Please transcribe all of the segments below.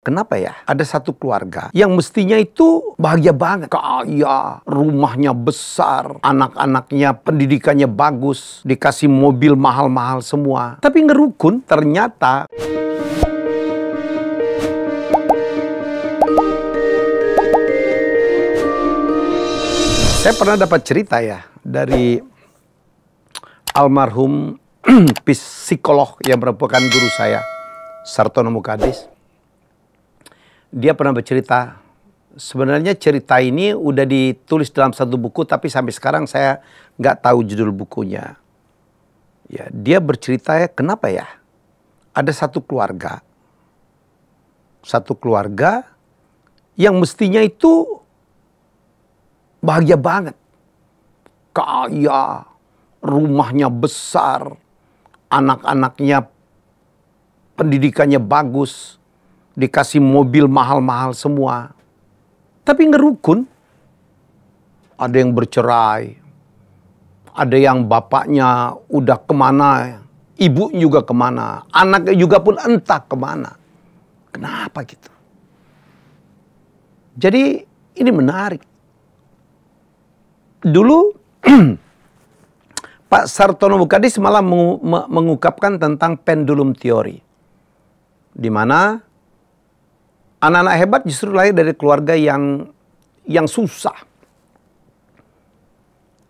Kenapa ya? Ada satu keluarga yang mestinya itu bahagia banget. Kaya, rumahnya besar, anak-anaknya pendidikannya bagus, dikasih mobil mahal-mahal semua. Tapi ngerukun ternyata... Saya pernah dapat cerita ya dari almarhum psikolog yang merupakan guru saya, Sartono Mukadis. Dia pernah bercerita, sebenarnya cerita ini udah ditulis dalam satu buku, tapi sampai sekarang saya nggak tahu judul bukunya. Ya, dia bercerita ya, kenapa ya? Ada satu keluarga yang mestinya itu bahagia banget. Kaya, rumahnya besar, anak-anaknya pendidikannya bagus, dikasih mobil mahal-mahal semua. Tapi ngerukun, ada yang bercerai, ada yang bapaknya udah kemana, ibu juga kemana, anaknya juga pun entah kemana. Kenapa gitu? Jadi ini menarik. Dulu Pak Sartono Mukadis malah mengungkapkan tentang pendulum teori, di mana anak-anak hebat justru lahir dari keluarga yang susah.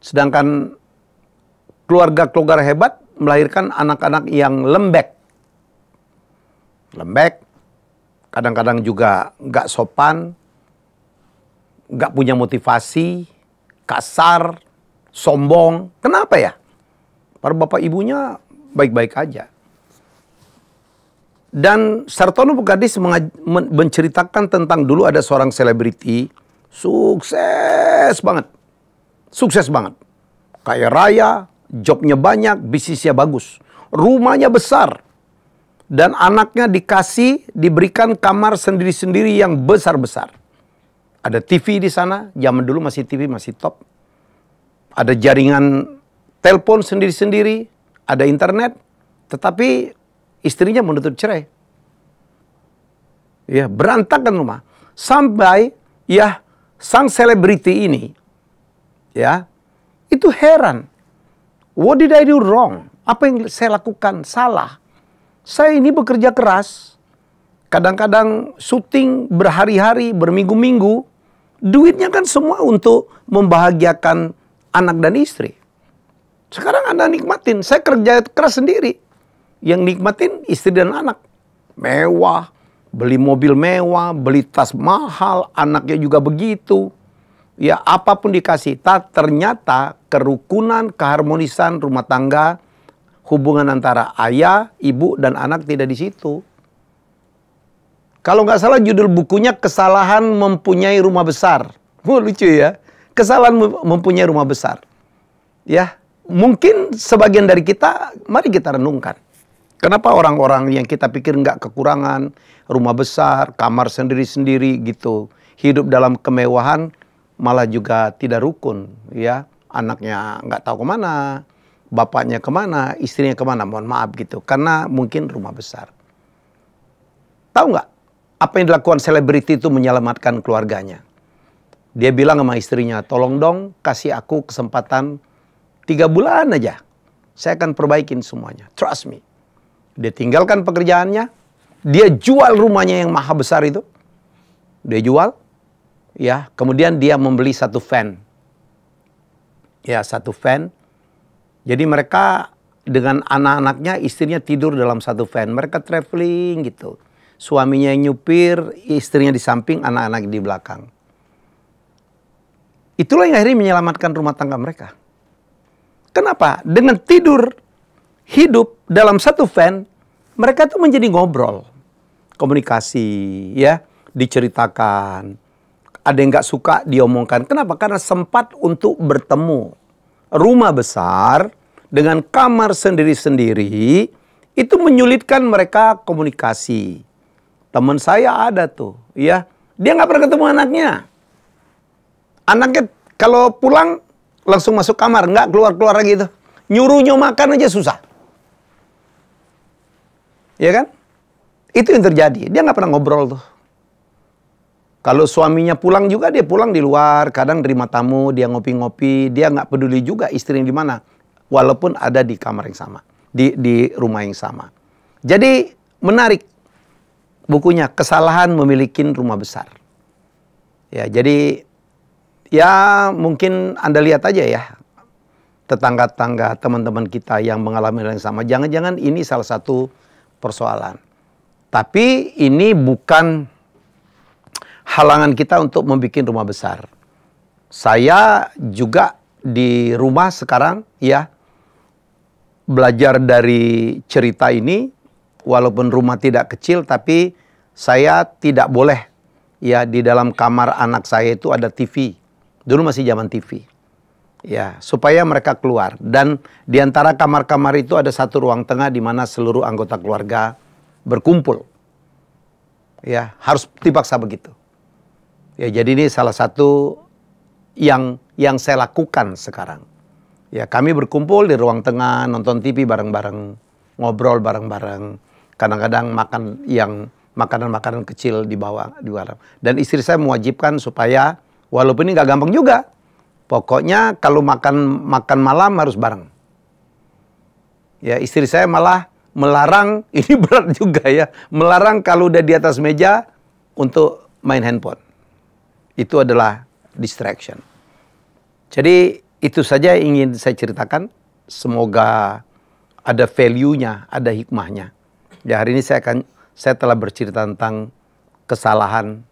Sedangkan keluarga-keluarga hebat melahirkan anak-anak yang lembek. Lembek, kadang-kadang juga nggak sopan, nggak punya motivasi, kasar, sombong. Kenapa ya? Para bapak ibunya baik-baik aja. Dan Sartono Mukadis menceritakan tentang dulu ada seorang selebriti, sukses banget. Sukses banget. Kaya raya, jobnya banyak, bisnisnya bagus. Rumahnya besar. Dan anaknya diberikan kamar sendiri-sendiri yang besar-besar. Ada TV di sana, zaman dulu masih TV, masih top. Ada jaringan telepon sendiri-sendiri, ada internet, tetapi istrinya menuntut cerai. Ya, berantakan rumah. Sampai ya sang selebriti ini ya, itu heran. What did I do wrong? Apa yang saya lakukan salah? Saya ini bekerja keras. Kadang-kadang syuting berhari-hari, berminggu-minggu. Duitnya kan semua untuk membahagiakan anak dan istri. Sekarang Anda nikmatin, saya kerja keras sendiri. Yang nikmatin istri dan anak. Mewah, beli mobil mewah, beli tas mahal, anaknya juga begitu. Ya, apapun dikasih. Ternyata kerukunan, keharmonisan rumah tangga, hubungan antara ayah, ibu, dan anak tidak di situ. Kalau nggak salah judul bukunya Kesalahan Mempunyai Rumah Besar. Lucu ya. Kesalahan mempunyai rumah besar. Ya, mungkin sebagian dari kita, mari kita renungkan. Kenapa orang-orang yang kita pikir nggak kekurangan, rumah besar, kamar sendiri-sendiri gitu, hidup dalam kemewahan, malah juga tidak rukun, ya. Anaknya nggak tahu kemana, bapaknya kemana, istrinya kemana, mohon maaf gitu. Karena mungkin rumah besar. Tahu nggak apa yang dilakukan selebriti itu menyelamatkan keluarganya? Dia bilang sama istrinya, tolong dong kasih aku kesempatan 3 bulan aja. Saya akan perbaikin semuanya. Trust me. Dia tinggalkan pekerjaannya. Dia jual rumahnya yang maha besar itu. Dia jual. Ya, kemudian dia membeli satu van. Ya, satu van. Jadi mereka dengan anak-anaknya, istrinya tidur dalam satu van. Mereka traveling gitu. Suaminya yang nyupir, istrinya di samping, anak-anak di belakang. Itulah yang akhirnya menyelamatkan rumah tangga mereka. Kenapa? Dengan tidur, hidup dalam satu van, mereka tuh menjadi ngobrol. Komunikasi, ya, diceritakan. Ada yang nggak suka, diomongkan. Kenapa? Karena sempat untuk bertemu. Rumah besar, dengan kamar sendiri-sendiri, itu menyulitkan mereka komunikasi. Teman saya ada tuh, ya. Dia nggak pernah ketemu anaknya. Anaknya kalau pulang langsung masuk kamar, nggak keluar-keluar lagi tuh. Nyuruhnya makan aja susah. Ya kan? Itu yang terjadi. Dia nggak pernah ngobrol tuh. Kalau suaminya pulang juga, dia pulang di luar, kadang terima tamu, dia ngopi-ngopi, dia nggak peduli juga istri di mana, walaupun ada di kamar yang sama, di rumah yang sama. Jadi menarik bukunya, Kesalahan Memiliki Rumah Besar. Ya, jadi ya mungkin Anda lihat aja ya, tetangga-tetangga, teman-teman kita yang mengalami hal yang sama. Jangan-jangan ini salah satu persoalan. Tapi ini bukan halangan kita untuk membuat rumah besar. Saya juga di rumah sekarang ya belajar dari cerita ini, walaupun rumah tidak kecil tapi saya tidak boleh ya di dalam kamar anak saya itu ada TV. Dulu masih zaman TV. Ya, supaya mereka keluar, dan di antara kamar-kamar itu ada satu ruang tengah di mana seluruh anggota keluarga berkumpul. Ya, harus dipaksa begitu. Ya, jadi ini salah satu yang saya lakukan sekarang. Ya, kami berkumpul di ruang tengah, nonton TV bareng-bareng, ngobrol bareng-bareng. Kadang-kadang makan yang makanan-makanan kecil di bawah. Dan istri saya mewajibkan supaya, walaupun ini nggak gampang juga, pokoknya kalau makan malam harus bareng. Ya, istri saya malah melarang, ini berat juga ya, melarang kalau udah di atas meja untuk main handphone. Itu adalah distraction. Jadi itu saja yang ingin saya ceritakan. Semoga ada value-nya, ada hikmahnya. Ya, hari ini saya telah bercerita tentang kesalahan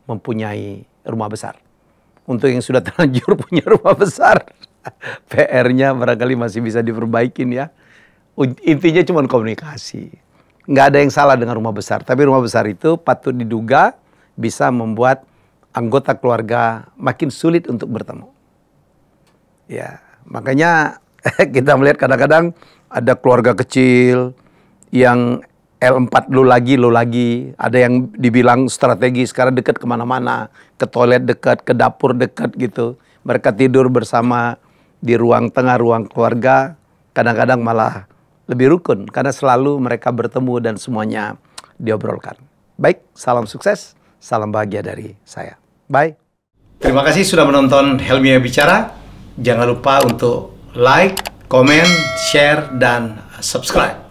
mempunyai rumah besar. Untuk yang sudah terlanjur punya rumah besar, PR-nya barangkali masih bisa diperbaikin ya. Intinya cuma komunikasi. Nggak ada yang salah dengan rumah besar. Tapi rumah besar itu patut diduga bisa membuat anggota keluarga makin sulit untuk bertemu. Ya, makanya kita melihat kadang-kadang ada keluarga kecil yang L4 lo lagi. Ada yang dibilang strategis karena dekat kemana-mana. Ke toilet dekat, ke dapur dekat gitu. Mereka tidur bersama di ruang tengah, ruang keluarga. Kadang-kadang malah lebih rukun karena selalu mereka bertemu dan semuanya diobrolkan. Baik, salam sukses, salam bahagia dari saya. Bye. Terima kasih sudah menonton Helmi Bicara. Jangan lupa untuk like, komen, share, dan subscribe.